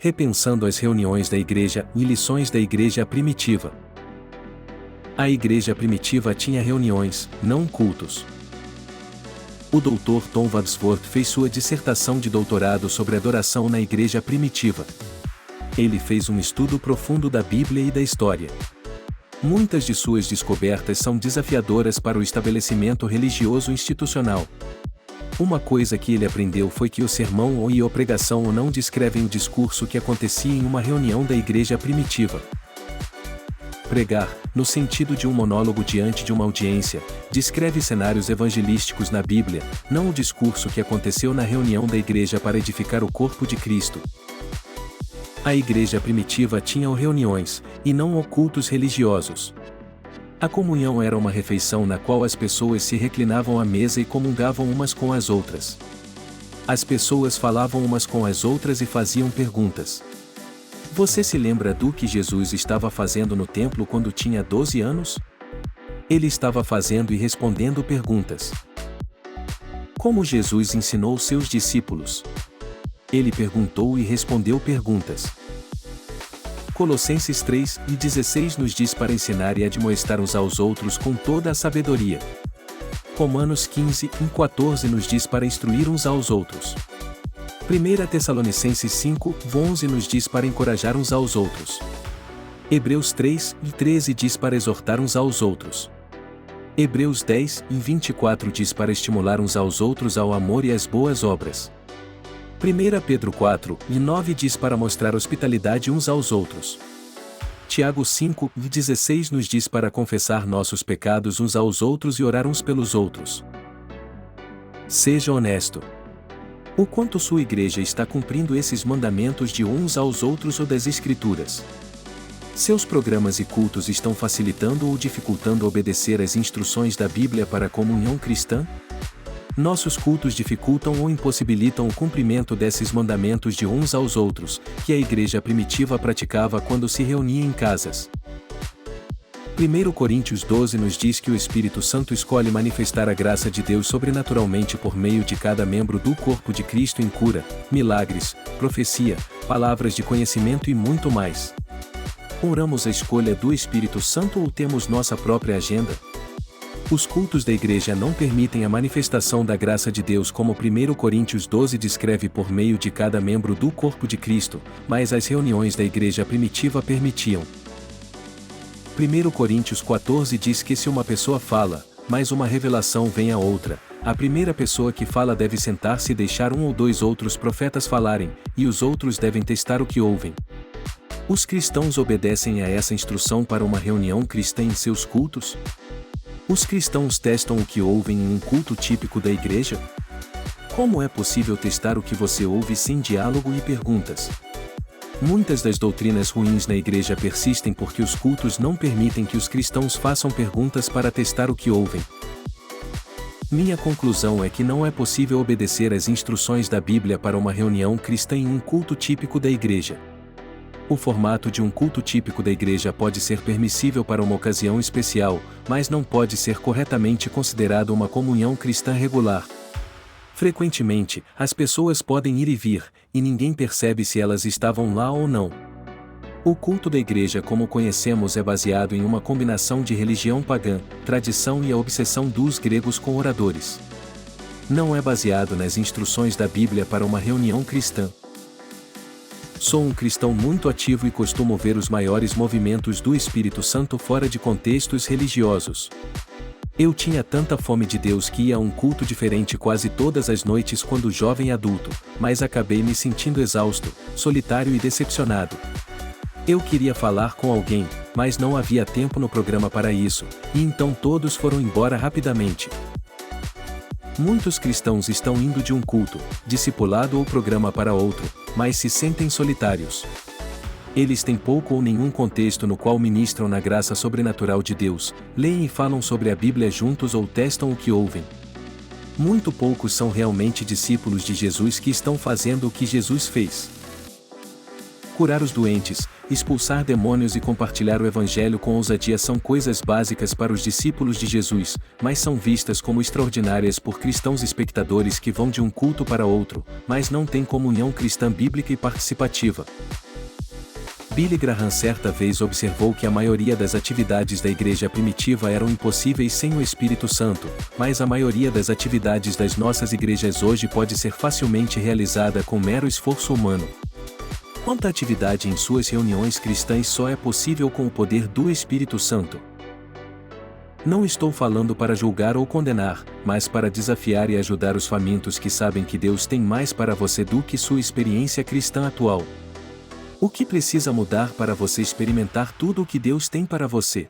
Repensando as reuniões da igreja e lições da igreja primitiva. A igreja primitiva tinha reuniões, não cultos. O Dr. Tom Wadsworth fez sua dissertação de doutorado sobre adoração na igreja primitiva. Ele fez um estudo profundo da Bíblia e da história. Muitas de suas descobertas são desafiadoras para o estabelecimento religioso institucional. Uma coisa que ele aprendeu foi que o sermão ou a pregação não descrevem o discurso que acontecia em uma reunião da igreja primitiva. Pregar, no sentido de um monólogo diante de uma audiência, descreve cenários evangelísticos na Bíblia, não o discurso que aconteceu na reunião da igreja para edificar o corpo de Cristo. A igreja primitiva tinha reuniões, e não cultos religiosos. A comunhão era uma refeição na qual as pessoas se reclinavam à mesa e comungavam umas com as outras. As pessoas falavam umas com as outras e faziam perguntas. Você se lembra do que Jesus estava fazendo no templo quando tinha 12 anos? Ele estava fazendo e respondendo perguntas. Como Jesus ensinou seus discípulos? Ele perguntou e respondeu perguntas. Colossenses 3:16 nos diz para ensinar e admoestar uns aos outros com toda a sabedoria. Romanos 15:14 nos diz para instruir uns aos outros. 1 Tessalonicenses 5:11 nos diz para encorajar uns aos outros. Hebreus 3:13 diz para exortar uns aos outros. Hebreus 10:24 diz para estimular uns aos outros ao amor e às boas obras. 1 Pedro 4:9 diz para mostrar hospitalidade uns aos outros. Tiago 5:16 nos diz para confessar nossos pecados uns aos outros e orar uns pelos outros. Seja honesto. O quanto sua igreja está cumprindo esses mandamentos de uns aos outros ou das Escrituras? Seus programas e cultos estão facilitando ou dificultando obedecer às instruções da Bíblia para a comunhão cristã? Nossos cultos dificultam ou impossibilitam o cumprimento desses mandamentos de uns aos outros, que a igreja primitiva praticava quando se reunia em casas. 1 Coríntios 12 nos diz que o Espírito Santo escolhe manifestar a graça de Deus sobrenaturalmente por meio de cada membro do corpo de Cristo em cura, milagres, profecia, palavras de conhecimento e muito mais. Oramos a escolha do Espírito Santo ou temos nossa própria agenda? Os cultos da igreja não permitem a manifestação da graça de Deus como 1 Coríntios 12 descreve por meio de cada membro do corpo de Cristo, mas as reuniões da igreja primitiva permitiam. 1 Coríntios 14 diz que se uma pessoa fala, mas uma revelação vem a outra, a primeira pessoa que fala deve sentar-se e deixar um ou dois outros profetas falarem, e os outros devem testar o que ouvem. Os cristãos obedecem a essa instrução para uma reunião cristã em seus cultos? Os cristãos testam o que ouvem em um culto típico da igreja? Como é possível testar o que você ouve sem diálogo e perguntas? Muitas das doutrinas ruins na igreja persistem porque os cultos não permitem que os cristãos façam perguntas para testar o que ouvem. Minha conclusão é que não é possível obedecer às instruções da Bíblia para uma reunião cristã em um culto típico da igreja. O formato de um culto típico da igreja pode ser permissível para uma ocasião especial, mas não pode ser corretamente considerado uma comunhão cristã regular. Frequentemente, as pessoas podem ir e vir, e ninguém percebe se elas estavam lá ou não. O culto da igreja como conhecemos é baseado em uma combinação de religião pagã, tradição e a obsessão dos gregos com oradores. Não é baseado nas instruções da Bíblia para uma reunião cristã. Sou um cristão muito ativo e costumo ver os maiores movimentos do Espírito Santo fora de contextos religiosos. Eu tinha tanta fome de Deus que ia a um culto diferente quase todas as noites quando jovem adulto, mas acabei me sentindo exausto, solitário e decepcionado. Eu queria falar com alguém, mas não havia tempo no programa para isso, e então todos foram embora rapidamente. Muitos cristãos estão indo de um culto, discipulado ou programa para outro, mas se sentem solitários. Eles têm pouco ou nenhum contexto no qual ministram na graça sobrenatural de Deus, leem e falam sobre a Bíblia juntos ou testam o que ouvem. Muito poucos são realmente discípulos de Jesus que estão fazendo o que Jesus fez. Curar os doentes, Expulsar demônios e compartilhar o Evangelho com ousadia são coisas básicas para os discípulos de Jesus, mas são vistas como extraordinárias por cristãos espectadores que vão de um culto para outro, mas não têm comunhão cristã bíblica e participativa. Billy Graham certa vez observou que a maioria das atividades da igreja primitiva eram impossíveis sem o Espírito Santo, mas a maioria das atividades das nossas igrejas hoje pode ser facilmente realizada com mero esforço humano. Quanta atividade em suas reuniões cristãs só é possível com o poder do Espírito Santo? Não estou falando para julgar ou condenar, mas para desafiar e ajudar os famintos que sabem que Deus tem mais para você do que sua experiência cristã atual. O que precisa mudar para você experimentar tudo o que Deus tem para você?